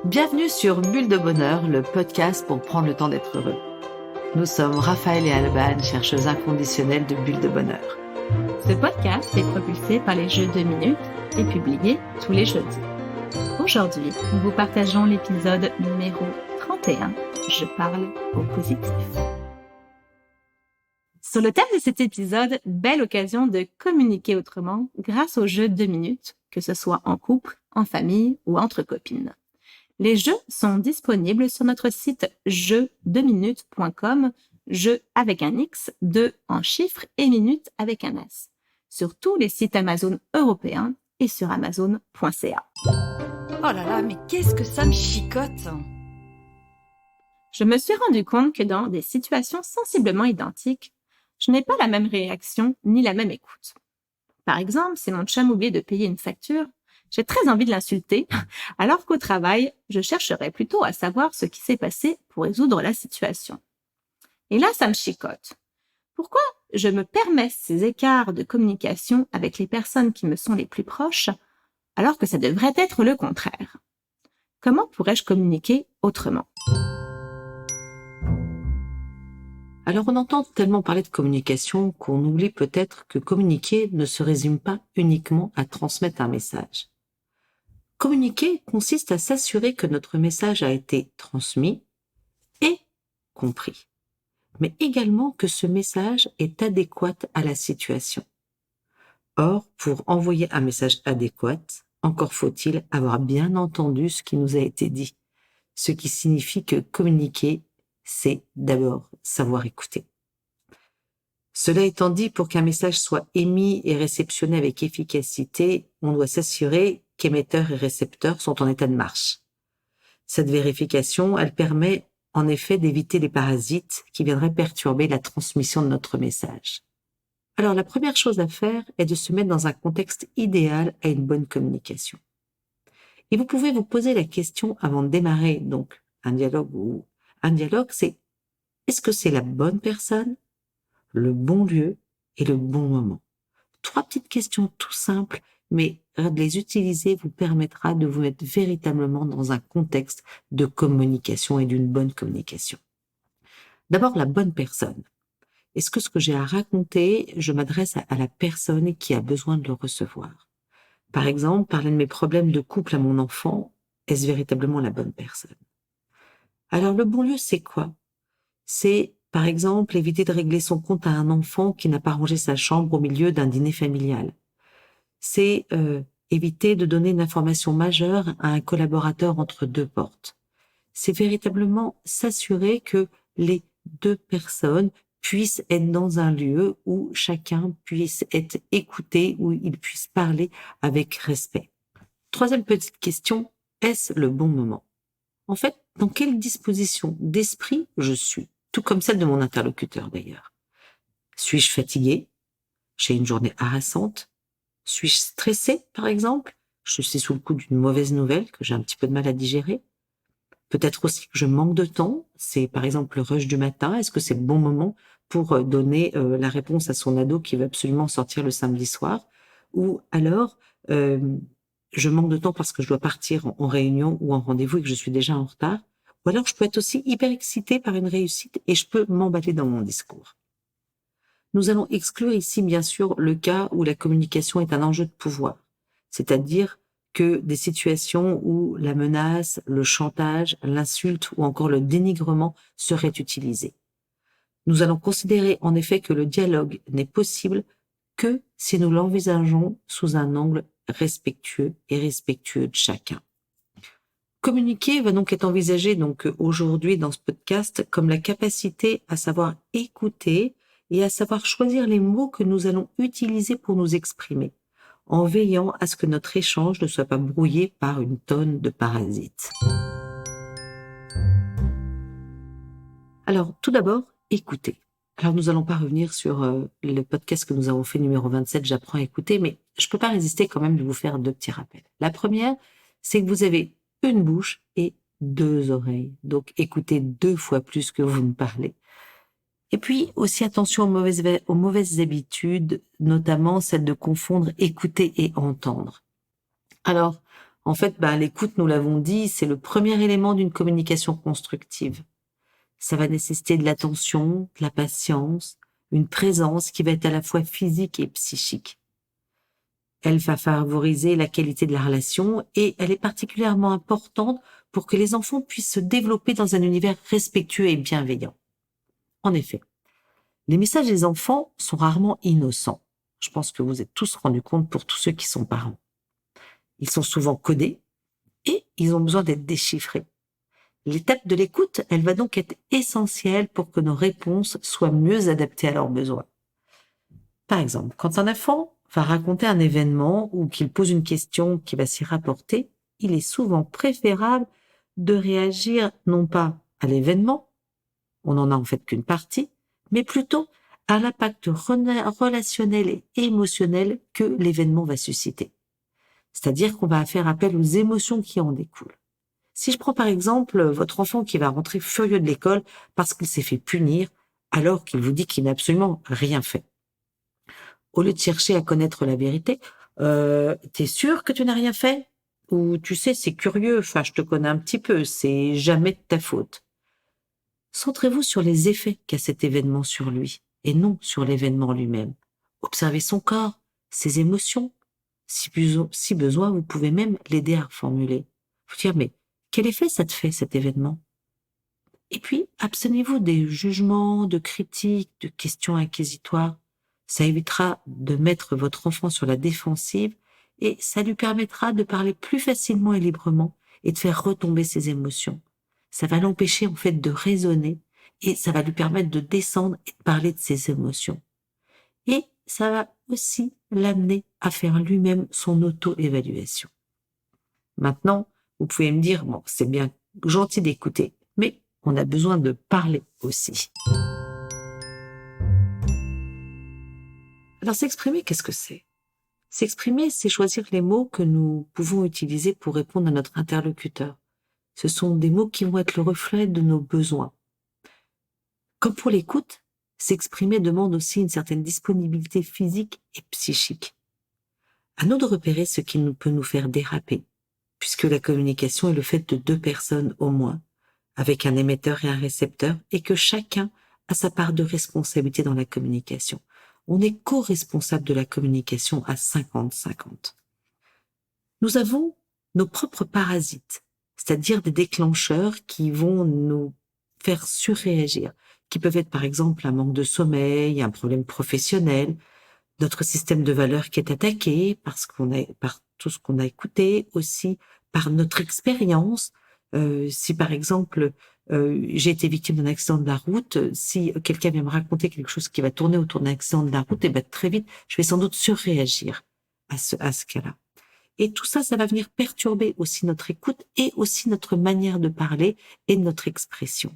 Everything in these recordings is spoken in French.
Bienvenue sur Bulle de Bonheur, le podcast pour prendre le temps d'être heureux. Nous sommes Raphaël et Alban, chercheuses inconditionnelles de Bulle de Bonheur. Ce podcast est propulsé par les Jeux 2 minutes et publié tous les jeudis. Aujourd'hui, nous vous partageons l'épisode numéro 31. Je parle au positif. Sur le thème de cet épisode, belle occasion de communiquer autrement grâce aux Jeux 2 minutes, que ce soit en couple, en famille ou entre copines. Les jeux sont disponibles sur notre site jeux2minutes.com, jeux avec un X, 2 en chiffres et minutes avec un S, sur tous les sites Amazon européens et sur amazon.ca. Oh là là, mais qu'est-ce que ça me chicote! Je me suis rendu compte que dans des situations sensiblement identiques, je n'ai pas la même réaction ni la même écoute. Par exemple, si mon chum oublie de payer une facture, j'ai très envie de l'insulter, alors qu'au travail, je chercherais plutôt à savoir ce qui s'est passé pour résoudre la situation. Et là, ça me chicote. Pourquoi je me permets ces écarts de communication avec les personnes qui me sont les plus proches, alors que ça devrait être le contraire? Comment pourrais-je communiquer autrement? Alors on entend tellement parler de communication qu'on oublie peut-être que communiquer ne se résume pas uniquement à transmettre un message. Communiquer consiste à s'assurer que notre message a été transmis et compris, mais également que ce message est adéquat à la situation. Or, pour envoyer un message adéquat, encore faut-il avoir bien entendu ce qui nous a été dit, ce qui signifie que communiquer, c'est d'abord savoir écouter. Cela étant dit, pour qu'un message soit émis et réceptionné avec efficacité, on doit s'assurer qu'émetteur et récepteur sont en état de marche. Cette vérification, elle permet en effet d'éviter les parasites qui viendraient perturber la transmission de notre message. Alors la première chose à faire est de se mettre dans un contexte idéal à une bonne communication. Et vous pouvez vous poser la question avant de démarrer donc un dialogue, c'est: est-ce que c'est la bonne personne, le bon lieu et le bon moment? 3 petites questions tout simples, mais de les utiliser vous permettra de vous mettre véritablement dans un contexte de communication et d'une bonne communication. D'abord, la bonne personne. Est-ce que ce que j'ai à raconter, je m'adresse à la personne qui a besoin de le recevoir? Par exemple, parler de mes problèmes de couple à mon enfant, est-ce véritablement la bonne personne? Alors, le bon lieu, c'est quoi? C'est, par exemple, éviter de régler son compte à un enfant qui n'a pas rangé sa chambre au milieu d'un dîner familial. C'est éviter de donner une information majeure à un collaborateur entre 2 portes. C'est véritablement s'assurer que les 2 personnes puissent être dans un lieu où chacun puisse être écouté, où il puisse parler avec respect. 3e petite question, est-ce le bon moment? En fait, dans quelle disposition d'esprit je suis? Tout comme celle de mon interlocuteur d'ailleurs. Suis-je fatigué? J'ai une journée harassante? Suis-je stressé, par exemple? Je suis sous le coup d'une mauvaise nouvelle que j'ai un petit peu de mal à digérer. Peut-être aussi que je manque de temps. C'est par exemple le rush du matin. Est-ce que c'est le bon moment pour donner la réponse à son ado qui veut absolument sortir le samedi soir? Ou alors, je manque de temps parce que je dois partir en réunion ou en rendez-vous et que je suis déjà en retard. Ou alors, je peux être aussi hyper excitée par une réussite et je peux m'emballer dans mon discours. Nous allons exclure ici, bien sûr, le cas où la communication est un enjeu de pouvoir, c'est-à-dire que des situations où la menace, le chantage, l'insulte ou encore le dénigrement seraient utilisés. Nous allons considérer en effet que le dialogue n'est possible que si nous l'envisageons sous un angle respectueux de chacun. Communiquer va donc être envisagé aujourd'hui dans ce podcast comme la capacité à savoir écouter et à savoir choisir les mots que nous allons utiliser pour nous exprimer, en veillant à ce que notre échange ne soit pas brouillé par une tonne de parasites. Alors, tout d'abord, écouter. Alors, nous allons pas revenir sur le podcast que nous avons fait numéro 27, j'apprends à écouter, mais je peux pas résister quand même de vous faire 2 petits rappels. La première, c'est que vous avez une bouche et 2 oreilles. Donc, écoutez 2 fois plus que vous ne parlez. Et puis, aussi attention aux mauvaises habitudes, notamment celle de confondre écouter et entendre. Alors, En fait, l'écoute, nous l'avons dit, c'est le premier élément d'une communication constructive. Ça va nécessiter de l'attention, de la patience, une présence qui va être à la fois physique et psychique. Elle va favoriser la qualité de la relation et elle est particulièrement importante pour que les enfants puissent se développer dans un univers respectueux et bienveillant. En effet, les messages des enfants sont rarement innocents. Je pense que vous êtes tous rendus compte pour tous ceux qui sont parents. Ils sont souvent codés et ils ont besoin d'être déchiffrés. L'étape de l'écoute, elle va donc être essentielle pour que nos réponses soient mieux adaptées à leurs besoins. Par exemple, quand un enfant va raconter un événement ou qu'il pose une question qui va s'y rapporter, il est souvent préférable de réagir non pas à l'événement, on n'en a en fait qu'une partie, mais plutôt à l'impact relationnel et émotionnel que l'événement va susciter. C'est-à-dire qu'on va faire appel aux émotions qui en découlent. Si je prends par exemple votre enfant qui va rentrer furieux de l'école parce qu'il s'est fait punir alors qu'il vous dit qu'il n'a absolument rien fait. Au lieu de chercher à connaître la vérité, t'es sûr que tu n'as rien fait? Ou tu sais, c'est curieux, je te connais un petit peu, c'est jamais de ta faute. Centrez-vous sur les effets qu'a cet événement sur lui et non sur l'événement lui-même. Observez son corps, ses émotions. Si besoin, vous pouvez même l'aider à reformuler. Vous dire, mais quel effet ça te fait cet événement? Et puis, abstenez-vous des jugements, de critiques, de questions inquisitoires. Ça évitera de mettre votre enfant sur la défensive et ça lui permettra de parler plus facilement et librement et de faire retomber ses émotions. Ça va l'empêcher en fait de raisonner et ça va lui permettre de descendre et de parler de ses émotions. Et ça va aussi l'amener à faire lui-même son auto-évaluation. Maintenant, vous pouvez me dire, bon, c'est bien gentil d'écouter, mais on a besoin de parler aussi. Alors s'exprimer, qu'est-ce que c'est? S'exprimer, c'est choisir les mots que nous pouvons utiliser pour répondre à notre interlocuteur. Ce sont des mots qui vont être le reflet de nos besoins. Comme pour l'écoute, s'exprimer demande aussi une certaine disponibilité physique et psychique. À nous de repérer ce qui peut nous faire déraper, puisque la communication est le fait de 2 personnes au moins, avec un émetteur et un récepteur, et que chacun a sa part de responsabilité dans la communication. On est co-responsable de la communication à 50-50. Nous avons nos propres parasites, c'est-à-dire des déclencheurs qui vont nous faire surréagir, qui peuvent être par exemple un manque de sommeil, un problème professionnel, notre système de valeurs qui est attaqué par tout ce qu'on a écouté, aussi par notre expérience. Si par exemple j'ai été victime d'un accident de la route, si quelqu'un vient me raconter quelque chose qui va tourner autour d'un accident de la route, très vite, je vais sans doute surréagir à ce cas-là. Et tout ça, ça va venir perturber aussi notre écoute et aussi notre manière de parler et notre expression.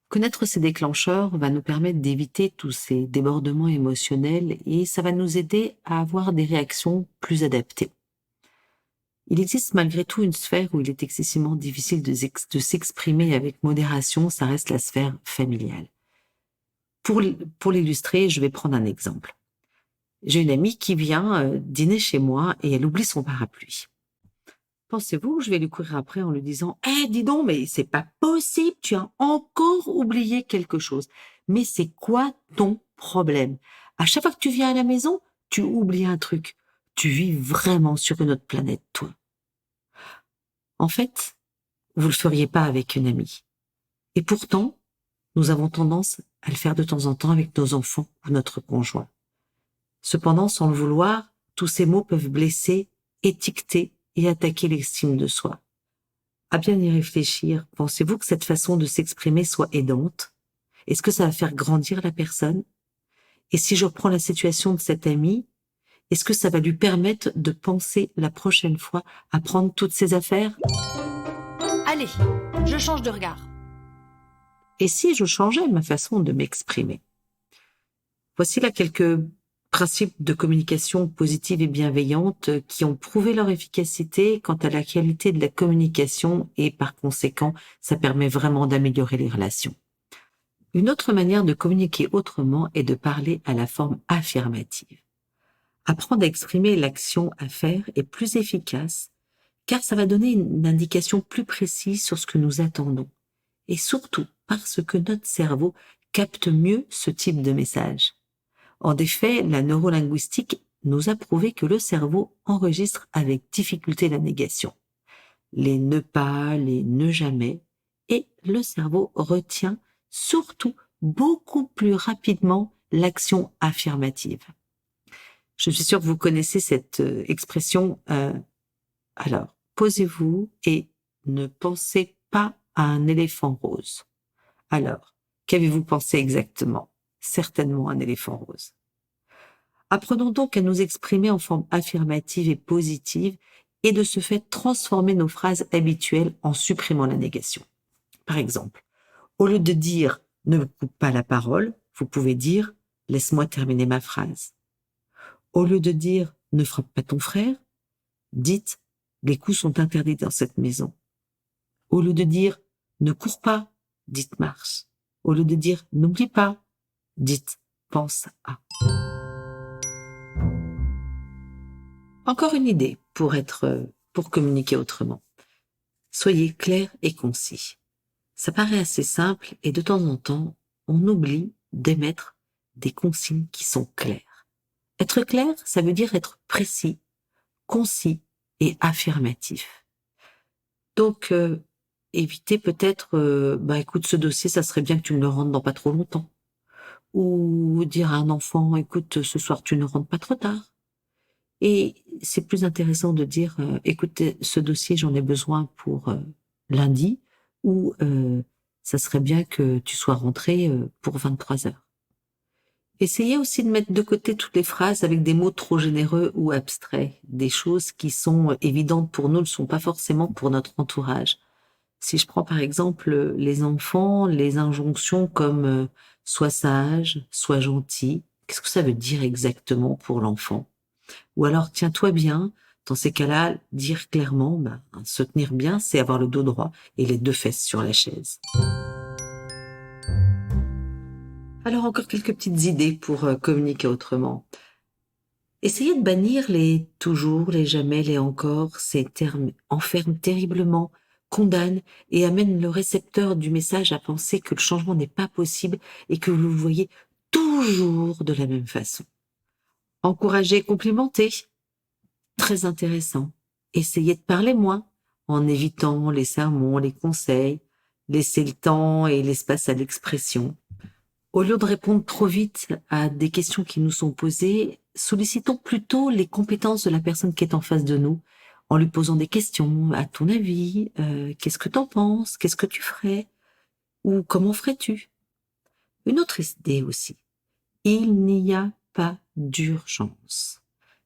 Connaître ces déclencheurs va nous permettre d'éviter tous ces débordements émotionnels et ça va nous aider à avoir des réactions plus adaptées. Il existe malgré tout une sphère où il est excessivement difficile de s'exprimer avec modération, ça reste la sphère familiale. Pour l'illustrer, je vais prendre un exemple. J'ai une amie qui vient dîner chez moi et elle oublie son parapluie. Pensez-vous, je vais lui courir après en lui disant « dis donc, mais c'est pas possible, tu as encore oublié quelque chose. Mais c'est quoi ton problème? À chaque fois que tu viens à la maison, tu oublies un truc. Tu vis vraiment sur une autre planète, toi. » En fait, vous le feriez pas avec une amie. Et pourtant, nous avons tendance à le faire de temps en temps avec nos enfants ou notre conjoint. Cependant, sans le vouloir, tous ces mots peuvent blesser, étiqueter et attaquer l'estime de soi. À bien y réfléchir, pensez-vous que cette façon de s'exprimer soit aidante? Est-ce que ça va faire grandir la personne? Et si je reprends la situation de cette amie, est-ce que ça va lui permettre de penser la prochaine fois à prendre toutes ses affaires? Allez, je change de regard. Et si je changeais ma façon de m'exprimer? Voici là quelques principes de communication positive et bienveillante qui ont prouvé leur efficacité quant à la qualité de la communication et par conséquent, ça permet vraiment d'améliorer les relations. Une autre manière de communiquer autrement est de parler à la forme affirmative. Apprendre à exprimer l'action à faire est plus efficace car ça va donner une indication plus précise sur ce que nous attendons, et surtout parce que notre cerveau capte mieux ce type de message. En effet, la neurolinguistique nous a prouvé que le cerveau enregistre avec difficulté la négation, les ne pas, les ne jamais, et le cerveau retient surtout beaucoup plus rapidement l'action affirmative. Je suis sûre que vous connaissez cette expression. Alors, posez-vous et ne pensez pas à un éléphant rose. Alors, qu'avez-vous pensé exactement? Certainement un éléphant rose. Apprenons donc à nous exprimer en forme affirmative et positive et de ce fait transformer nos phrases habituelles en supprimant la négation. Par exemple, au lieu de dire « ne me coupe pas la parole », vous pouvez dire « laisse-moi terminer ma phrase ». Au lieu de dire « ne frappe pas ton frère », dites « les coups sont interdits dans cette maison ». Au lieu de dire « ne cours pas », dites « marche ». Au lieu de dire « n'oublie pas », dites « pense à ». Encore une idée pour communiquer autrement. Soyez clair et concis. Ça paraît assez simple et de temps en temps, on oublie d'émettre des consignes qui sont claires. Être clair, ça veut dire être précis, concis et affirmatif. Donc, évitez peut-être, écoute, ce dossier, ça serait bien que tu me le rendes dans pas trop longtemps. Ou dire à un enfant, écoute, ce soir, tu ne rentres pas trop tard. Et c'est plus intéressant de dire, écoutez, ce dossier, j'en ai besoin pour lundi, ou ça serait bien que tu sois rentré pour 23 heures. Essayez aussi de mettre de côté toutes les phrases avec des mots trop généreux ou abstraits. Des choses qui sont évidentes pour nous ne sont pas forcément pour notre entourage. Si je prends par exemple les enfants, les injonctions comme sois sage, sois gentil, qu'est-ce que ça veut dire exactement pour l'enfant? Ou alors tiens-toi bien, dans ces cas-là, dire clairement, se tenir bien, c'est avoir le dos droit et les deux fesses sur la chaise. Alors encore quelques petites idées pour communiquer autrement. Essayez de bannir les toujours, les jamais, les encore. Ces termes enferment terriblement, condamnent et amènent le récepteur du message à penser que le changement n'est pas possible et que vous le voyez toujours de la même façon. Encouragez, complimentez. Très intéressant. Essayez de parler moins en évitant les sermons, les conseils. Laissez le temps et l'espace à l'expression. Au lieu de répondre trop vite à des questions qui nous sont posées, sollicitons plutôt les compétences de la personne qui est en face de nous, en lui posant des questions. À ton avis, qu'est-ce que t'en penses? Qu'est-ce que tu ferais? Ou comment ferais-tu? Une autre idée aussi. Il n'y a pas d'urgence.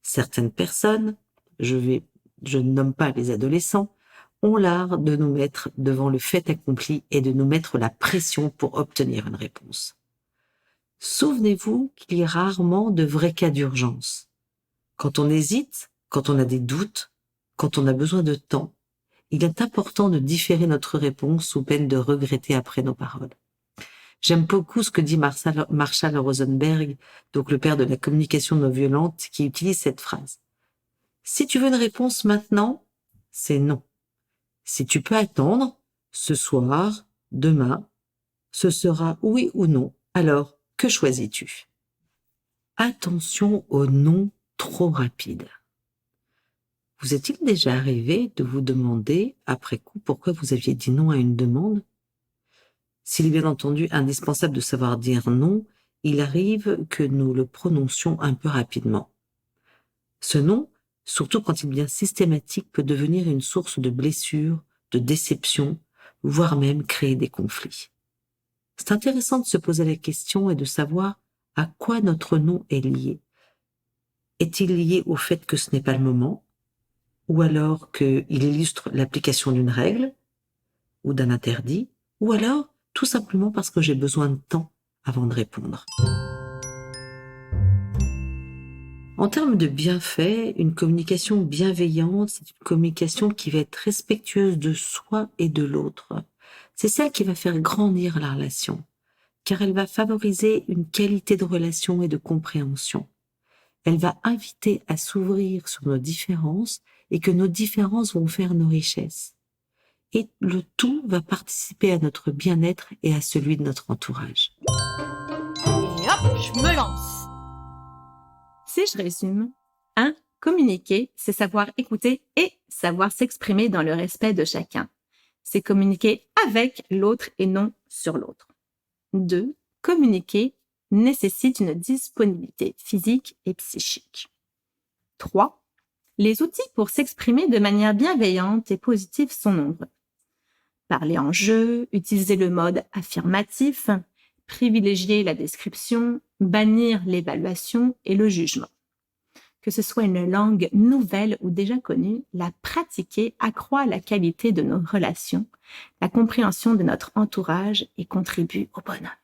Certaines personnes, je ne nomme pas les adolescents, ont l'art de nous mettre devant le fait accompli et de nous mettre la pression pour obtenir une réponse. Souvenez-vous qu'il y a rarement de vrais cas d'urgence. Quand on hésite, quand on a des doutes, quand on a besoin de temps, il est important de différer notre réponse sous peine de regretter après nos paroles. J'aime beaucoup ce que dit Marshall Rosenberg, donc le père de la communication non violente, qui utilise cette phrase. Si tu veux une réponse maintenant, c'est non. Si tu peux attendre, ce soir, demain, ce sera oui ou non. Alors, que choisis-tu? Attention aux non trop rapides. Vous est-il déjà arrivé de vous demander, après coup, pourquoi vous aviez dit non à une demande? S'il est bien entendu indispensable de savoir dire non, il arrive que nous le prononcions un peu rapidement. Ce non, surtout quand il devient systématique, peut devenir une source de blessures, de déceptions, voire même créer des conflits. C'est intéressant de se poser la question et de savoir à quoi notre non est lié. Est-il lié au fait que ce n'est pas le moment, ou alors qu'il illustre l'application d'une règle ou d'un interdit, ou alors tout simplement parce que j'ai besoin de temps avant de répondre. En termes de bienfaits, une communication bienveillante, c'est une communication qui va être respectueuse de soi et de l'autre. C'est celle qui va faire grandir la relation, car elle va favoriser une qualité de relation et de compréhension. Elle va inviter à s'ouvrir sur nos différences et que nos différences vont faire nos richesses. Et le tout va participer à notre bien-être et à celui de notre entourage. Et hop, je me lance. Si je résume, 1. Communiquer, c'est savoir écouter et savoir s'exprimer dans le respect de chacun. C'est communiquer avec l'autre et non sur l'autre. 2. Communiquer nécessite une disponibilité physique et psychique. 3. Les outils pour s'exprimer de manière bienveillante et positive sont nombreux. Parler en jeu, utiliser le mode affirmatif, privilégier la description, bannir l'évaluation et le jugement. Que ce soit une langue nouvelle ou déjà connue, la pratiquer accroît la qualité de nos relations, la compréhension de notre entourage et contribue au bonheur.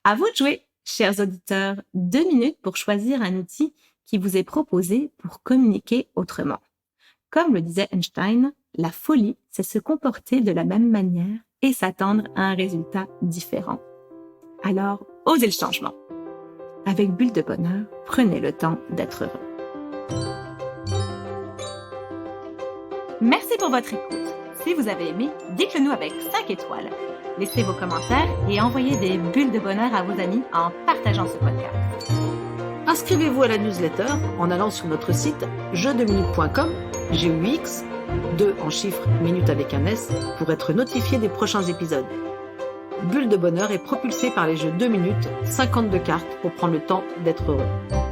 À vous de jouer, chers auditeurs, 2 minutes pour choisir un outil qui vous est proposé pour communiquer autrement. Comme le disait Einstein, la folie, c'est se comporter de la même manière et s'attendre à un résultat différent. Alors, osez le changement. Avec Bulle de Bonheur, prenez le temps d'être heureux. Merci pour votre écoute. Si vous avez aimé, dites-le nous avec 5 étoiles. Laissez vos commentaires et envoyez des bulles de bonheur à vos amis en partageant ce podcast. Inscrivez-vous à la newsletter en allant sur notre site jeuxdeminutes.com, GUX, 2 en chiffres, minutes avec un S, pour être notifié des prochains épisodes. Bulle de Bonheur est propulsé par les jeux 2 minutes, 52 cartes pour prendre le temps d'être heureux.